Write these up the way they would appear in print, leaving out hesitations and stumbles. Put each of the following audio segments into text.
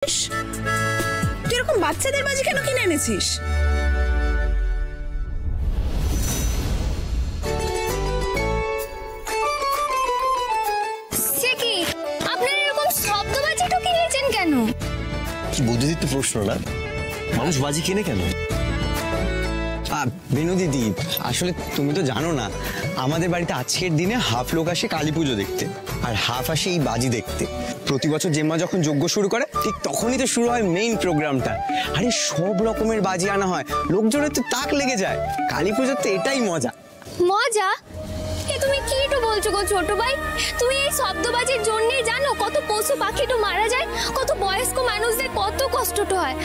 তুই এরকম বাচ্চাদের বাজি কেন কিনে এনেছিস? আপনারা এরকম শব্দবাজিটা কিনেছেন কেন? কি বুদ্ধিদীপ্ত প্রশ্ন না? মানুষ বাজি কিনে কেন? বেনু দিদি, আসলে তুমি তো জানো না, আমাদের বাড়িতে আজকের দিনে হাফ লোক আসে কালী পুজো দেখতে আর হাফ আসে এই বাজি দেখতে। প্রতি বছর জেম্মা যখন যজ্ঞ শুরু করে ঠিক তখনই তো শুরু হয় মেইন প্রোগ্রামটা। আরে সব রকমের বাজি আনা হয়, লোকজনের তো তাক লেগে যায়। কালী পুজোর তো এটাই মজা। মজা? তুমি কি একটু বলছো গো ছোট ভাই? তুমি এই শব্দবাজির জন্যই জানো কত পশু পাখিটো মারা যায়, কত বয়স্ক মানুষদের কত কষ্টটো হয়।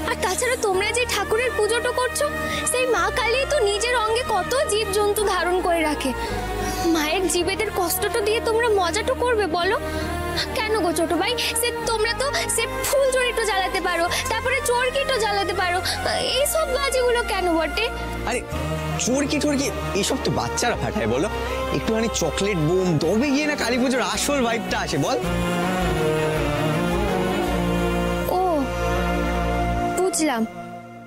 আর তাছাড়া তোমরা যে ঠাকুরের পুজোটা করছো, সেই মা কালী তো নিজের অঙ্গে কত জীবজন্তু ধারণ করে রাখে। মায়ের জীবেদের কষ্টটা দিয়ে তোমরা মজাটো করবে বলো? কেন গো ছোট ভাই? তোমরা তো ফুল জড়িটো জ্বালাতে পারো, তারপরে চরকিটো জ্বালাতে পারো, এইসব বাজিগুলো কেন বটে? আরে চরকি টরকি এসব তো বাচ্চারা ফাটায় বলো, একটুখানি চকলেট বোম তবে গিয়ে না কালী পুজোর আসল ভাইবটা আসে বল। ও বুঝলাম,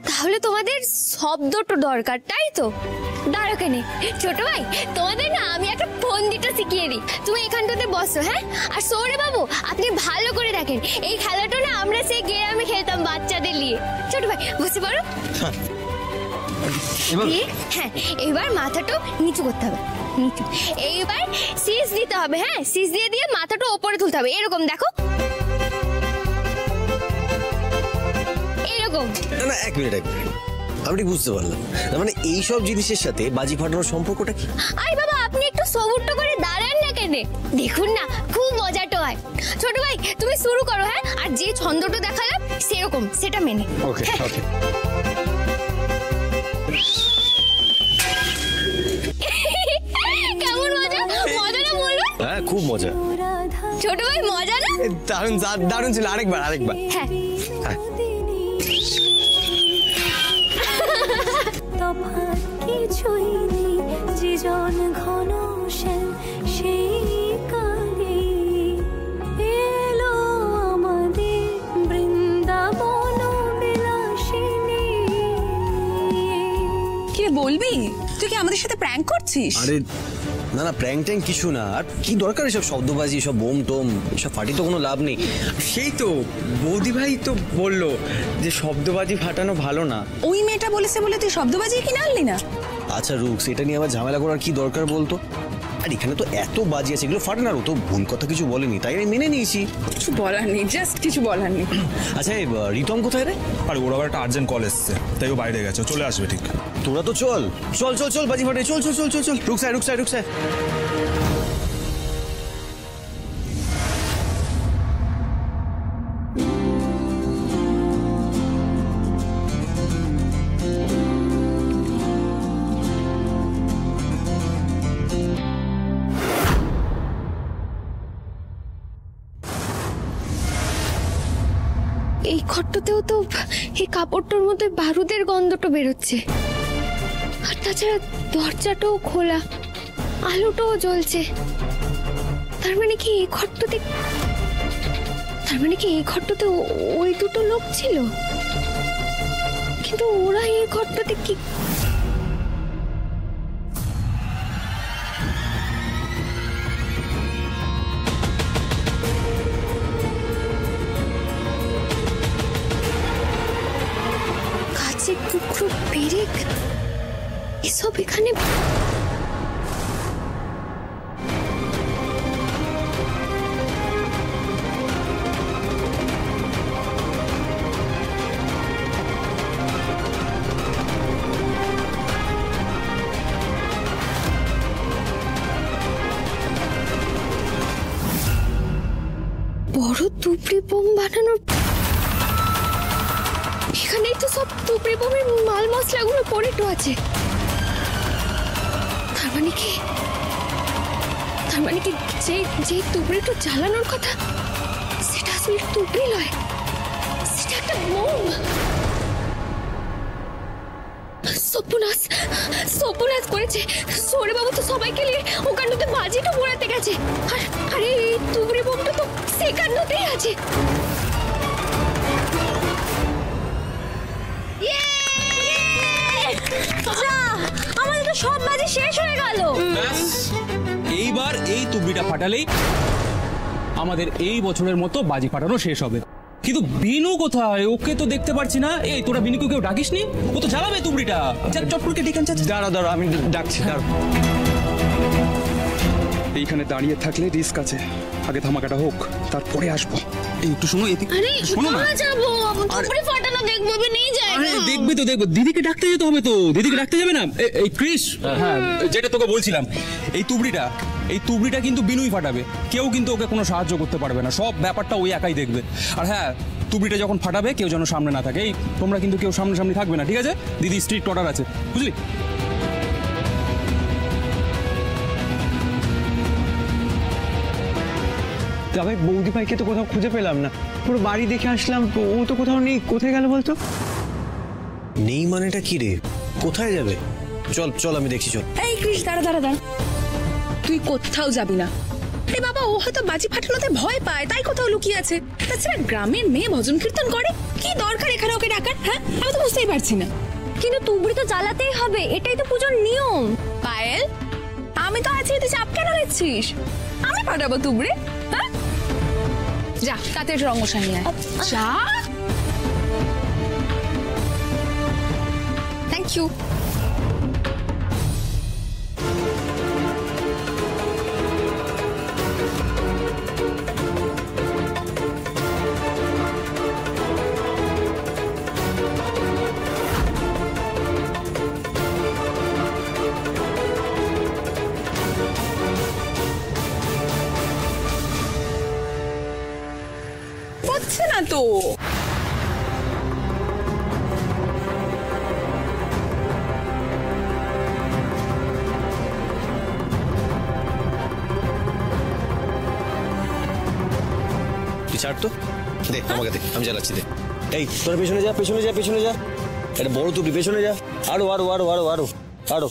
তাহলে তোমাদের শব্দটো দরকার, তাই তো? দাঁড়ো কেনে ছোট ভাই, তোমাদের না আমি একটা ফন্দিটা শিখিয়ে দিই। তুমি এখানটাতে বসো, হ্যাঁ? আর সৌরে বাবু, আপনি ভালো করে দেখেন, এই খেলাটা না আমরা সেই গ্রামে খেলতাম বাচ্চাদের নিয়ে। ছোট ভাই বসে পড়ো। হ্যাঁ, এবার মাথাটা নিচু করতে হবে, নিচু। এইবার শীষ দিতে হবে, হ্যাঁ? শীষ দিয়ে দিয়ে মাথাটা ওপরে তুলতে হবে, এরকম দেখো, এরকম। না, এক মিনিট। আমি বুঝতে পারলাম, মানে এইসব জিনিসের সাথে বাজি ফাটানোর সম্পর্কটা কি? আরে বাবা, আপনি একটু সবুরট করে দাঁড়ান না কেন? দেখুন না, খুব মজাটো হয়। ছোট ভাই তুমি শুরু করো, হ্যাঁ? আর যে ছন্দটা দেখালাম সেরকম, সেটা মেনে। ওকে ওকে। কেমন মজা? মজা না বলো? হ্যাঁ, খুব মজা। ছোট ভাই মজা না? দারুণ দারুণ ছিল। আরেকবার। হ্যাঁ। কিছুই নেই জীবন ঘন সেই কালে এলো আমাদের বৃন্দাবন বিলাসিনী। কি বলবি? তুই কি আমাদের সাথে প্র্যাঙ্ক করছিস? আরে না, প্র্যাঙ্ক ট্যাঙ্ক কিছু না। আর কি দরকার এসব শব্দবাজি, এসব বোম টোম, এসব ফাটি তো কোনো লাভ নেই। সেই তো বৌদি ভাই তো বললো যে শব্দবাজি ফাটানো ভালো না। ওই মেয়েটা বলেছে বলে তুই শব্দবাজি কিনে আনলি না? আচ্ছা রুক্স, এটা নিয়ে আবার ঝামেলা করার কি দরকার বলতো? আর এখানে তো এত বাজি আছে, এগুলো ফাটানোর তো ভুল কথা কিছু বলেনি, তাই আমি মেনে নিয়েছি। কিছু বলার নেই, জাস্ট কিছু বলার নেই। আচ্ছা রিতম কোথায় রে? আর ওর আবার একটা আর্জেন্ট কল এসছে, তাই ও বাইরে গেছে, চলে আসবে ঠিক। তোরা তো চল বাজি ফাটে, চল। রুকসায়। এই ঘরটাতেও তো এই কাপড়টার মধ্যে বারুদের গন্ধটা বেরোচ্ছে। আর তাছাড়া দরজাটাও খোলা, আলোটাও জ্বলছে। তার মানে কি এই ঘরটাতে ওই দুটো লোক ছিল? কিন্তু ওরা এই ঘরটাতে কি? টুকরো পেরেক এসব এখানে? বড় তুবড়ি বোম বানানোর, এখানেই তো সব তুবড়ি বোমের মাল মশলাগুলো পড়েটো আছে। তার মানে কি যে তুবড়িটা জ্বালানোর কথা সেটা আসলে তুবড়ি নয়, সেটা একটা বোম। সর্বনাশ করেছে সৌরে বাবু, তো সবাইকে নিয়ে ওখানটাতে বাজিটা পোড়াতে গেছে। আরে এই তুবড়ি বোমটা তো সেখানটাতেই আছে। তুবড়িটা ফাটালেই আমাদের এই বছরের মতো বাজি ফাটানো শেষ হবে। কিন্তু বিনু কোথায়? ওকে তো দেখতে পাচ্ছি না। এই তোরা বিনুকে কেউ ডাকিসনি? ও তো জ্বালাবে তুবড়িটা। চটপটকে ডেকে আনছে। দাঁড়া আমি ডাকছি, দাঁড়া। এইখানে দাঁড়িয়ে থাকলে রিস্ক আছে, আগে ধামাকাটা হোক তারপরে আসবো। এই একটু শোনো, আরে শোনো না। যাবো তুবড়ি ফাটানো দেখবো, নিয়ে যাই। আরে দেখবে তো, দেখবো। দিদিকে ডাকতে যেতে হবে তো। দিদিকে ডাকতে যাবে না? এই ক্রিস, হ্যাঁ যেটা তোকে বলছিলাম, এই তুবড়িটা কিন্তু বিনুই ফাটাবে। কেউ কিন্তু ওকে কোনো সাহায্য করতে পারবে না, সব ব্যাপারটা ওই একাই দেখবে। আর হ্যাঁ, তুবড়িটা যখন ফাটাবে কেউ যেন সামনে না থাকে। এই তোমরা কিন্তু কেউ সামনাসামনি থাকবে না, ঠিক আছে? দিদি স্ট্রিক্ট অর্ডার আছে, বুঝলি? তবে বৌদি ভাইকে তো কোথাও খুঁজে পেলাম না, পুরো বাড়ি দেখে আসলাম, ও তো কোথাও নেই। কোথায় গেল বলতো? নেই মানেটা কি রে? কোথায় যাবে? চল চল, আমি দেখছি, চল। এই কৃষ, দাঁড়া, তুই কোথাও যাবি না। আরে বাবা, ও হয়তো বাজি ফাটানোতে ভয় পায়, তাই কোথাও লুকিয়ে আছে। তাছাড়া গ্রামের মেয়ে ভজন কীর্তন করে, কি দরকার এখানে ওকে ডাকার? হ্যাঁ, আমি তো বুঝতেই পারছি না। কিন্তু তুবড়ি তো জ্বালাতেই হবে, এটাই তো পুজোর নিয়ম। পায়েল, আমি তো আছি, তুই চাপ কেন নিচ্ছিস? আমি ফাটাবো তুবড়ি? হ্যাঁ, যা তাতে রঙশা নিয়ে আয়। যা। Thank you. হচ্ছে না তো। ছাড় তো, দে আমাকে, দে আমি জ্বালাচ্ছি, দে। এই তোরা পেছনে যা। এটা বড় তুবড়ি, পেছনে যা। আরো।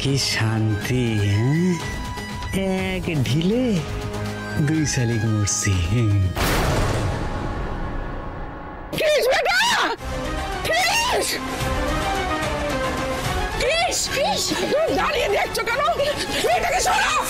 কি শান্তি, এক ঢিলে দুই শালিক মরছি। দাঁড়িয়ে দেখছো কেন? এটাকে সরাও।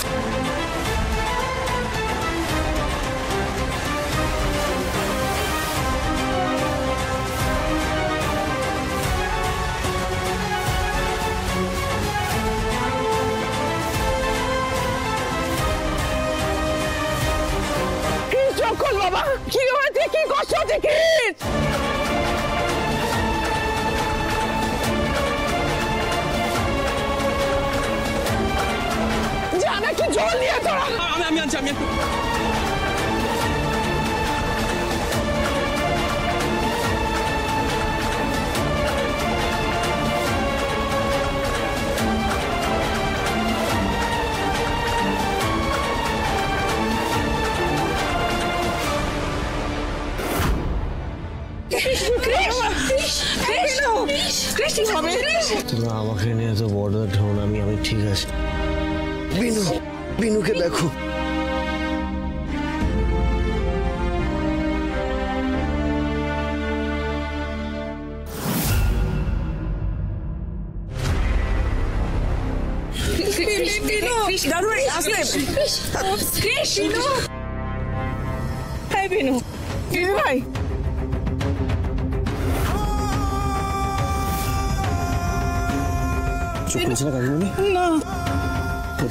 বল বাবা, কি হয়েছে, কি কষ্ট হচ্ছে ক্রিস? জানা কি জল নিয়ে তোরা? আমি আনছি, আমি তোমরা আমাকে নিয়ে তো বড় ঢোন, আমি ঠিক আছে। বিনুকে দেখো, ভাই চুপ করেছে না কাকিমণি? না,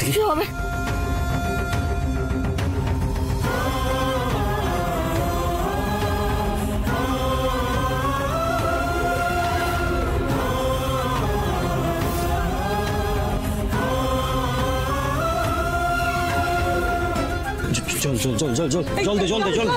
কি হবে? চল চল চল চল চল জল দে জল দে জল।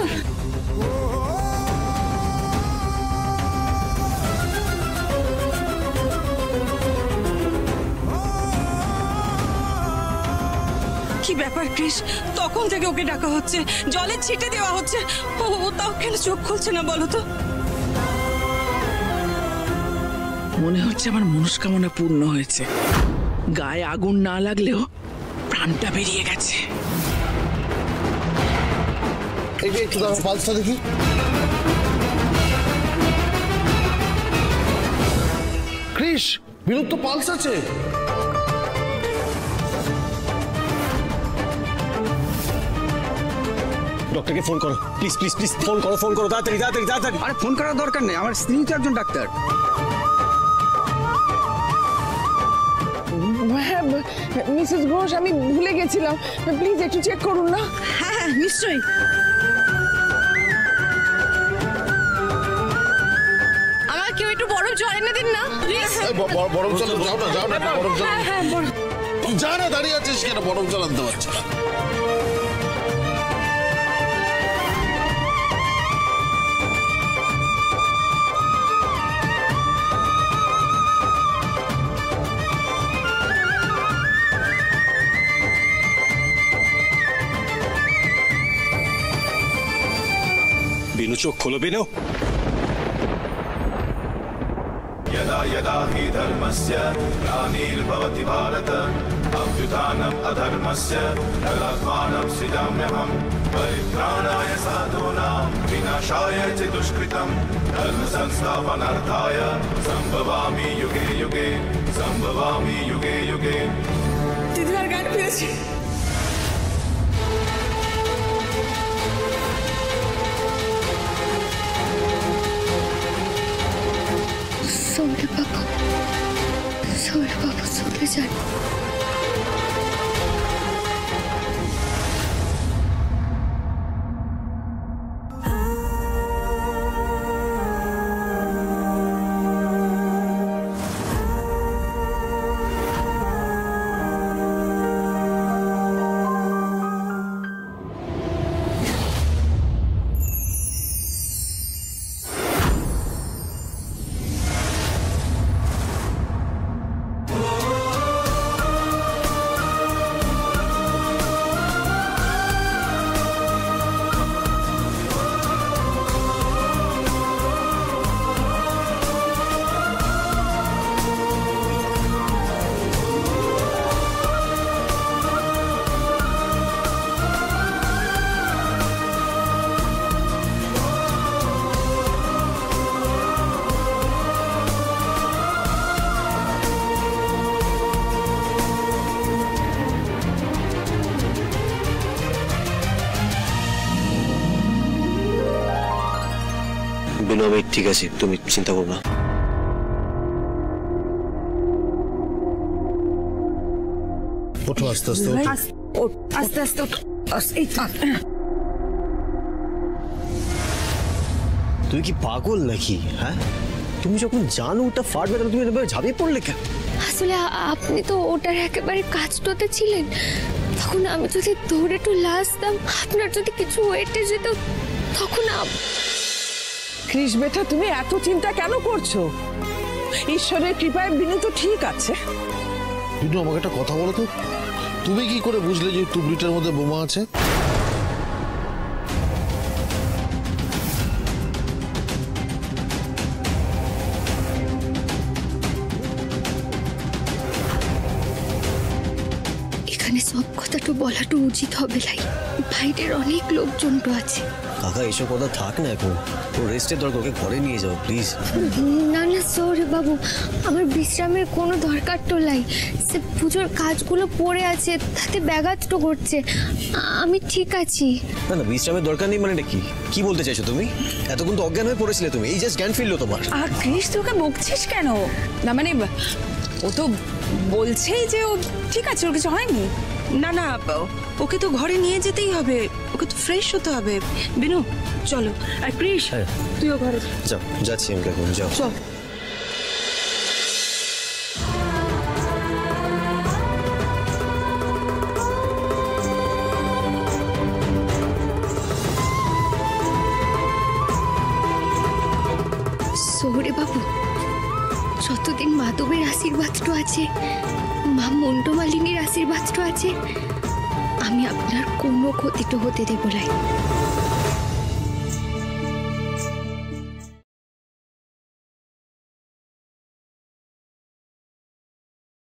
কি ব্যাপার ক্রিস, তখন থেকে ওকে ডাকা হচ্ছে, জলে ছিটে দেওয়া হচ্ছে, ও তাও কেন চোখ খুলছে না বলো তো? মনে হচ্ছে আমার মনস্কামনা পূর্ণ হয়েছে। গায়ে আগুন না লাগলেও প্রাণটা বেরিয়ে গেছে। একটু দাঁড়াও, পালসটা দেখি। ক্রিস, বিনুর তো পালস আছে। ডক্টরকে ফোন করো প্লিজ প্লিজ প্লিজ, ফোন করো তাড়াতাড়ি তাড়াতাড়ি তাড়াতাড়ি। আরে ফোন করার দরকার নেই, আমার স্ত্রী তো একজন ডাক্তার। মিসেস ঘোষ, আমি ভুলে গেছিলাম, প্লিজ একটু চেক করুন না। হ্যাঁ হ্যাঁ নিশ্চয়ই। আমার কেউ একটু বরফ জল এনে দিন না প্লিজ। বরফ জল যাও না, যাও না, বরফ জল। হ্যাঁ হ্যাঁ যা না, দাঁড়িয়ে আছিস কেন? বরফ জল আনতে পারছি না। বিনু, চোখ খোলো বিনু। यदा यदा हि धर्मस्य ग्लानिर्भवति भारत अभ्युत्थानम् अधर्मस्य तदात्मानं सृजाम्यहं परित्राणाय साधूनां विनाशाय च दुष्कृतं धर्म संस्थापनार्थाय संभवामि युगे युगे संभवामि युगे युगे। দিদিভার গান পেয়েছি। সৌরভ বাবু চলে যান। বিনু, আমি ঠিক আছি, তুমি চিন্তা করো না। ওঠো আস্তে আস্তে, আস্তে আস্তে তুই কি পাগল নাকি? হ্যাঁ, তুমি যখন জানো ওটা ফাটবে তাহলে তুমি এভাবে ঝাঁপিয়ে পড়লে কেন? আসলে আপনি তো ওটার একেবারে কাছটাতে ছিলেন, তখন আমি যদি দৌড়ে একটু লাসতাম, আপনার যদি কিছু ওয়েটে যেত, তখন কৃষ বেটা, তুমি এত চিন্তা কেন করছো? ঈশ্বরের কৃপায় বিনু তো ঠিক আছে। বিনু, আমাকে একটা কথা বলো তো, তুমি কি করে বুঝলে যে টুবড়িটার মধ্যে বোমা আছে? এখানে সব কথাটা বলাটা উচিত হবে লাই, বাইরের অনেক লোকজন তো আছে। কাকা, এসব কথা থাক না এখন, ও রেস্টের দরকার, ওকে ঘরে নিয়ে যাও প্লিজ। না না সরি বাবু, আমার বিশ্রামের কোনো দরকার তো লাই। সে পুজোর কাজগুলো পড়ে আছে, তাতে ব্যাঘাত তো ঘটছে। আমি ঠিক আছি। না না, বিশ্রামের দরকার নেই মানে কি? কি বলতে চাইছো তুমি? এতক্ষণ তো অজ্ঞান হয়ে পড়েছিলে তুমি, এই জাস্ট জ্ঞান ফিরলো তোমার। আর কৃষ, তুই ওকে বকছিস কেন? না মানে ও তো বলছেই যে ও ঠিক আছে, ওর কিছু হয়নি। না না, ওকে তো ঘরে নিয়ে যেতেই হবে, ওকে তো ফ্রেশ হতে হবে। বিনু চলো। আর কৃষ, তুইও ঘরে যাও। যাচ্ছি আমি এখন, যাও। চল। সৌরে বাবু, যতদিন মাধবের আশীর্বাদটা আছে, মা মন্ডমালিনীর আশীর্বাদটা আছে, আমি আপনার কোনো ক্ষতি তো হতে দেব নাই।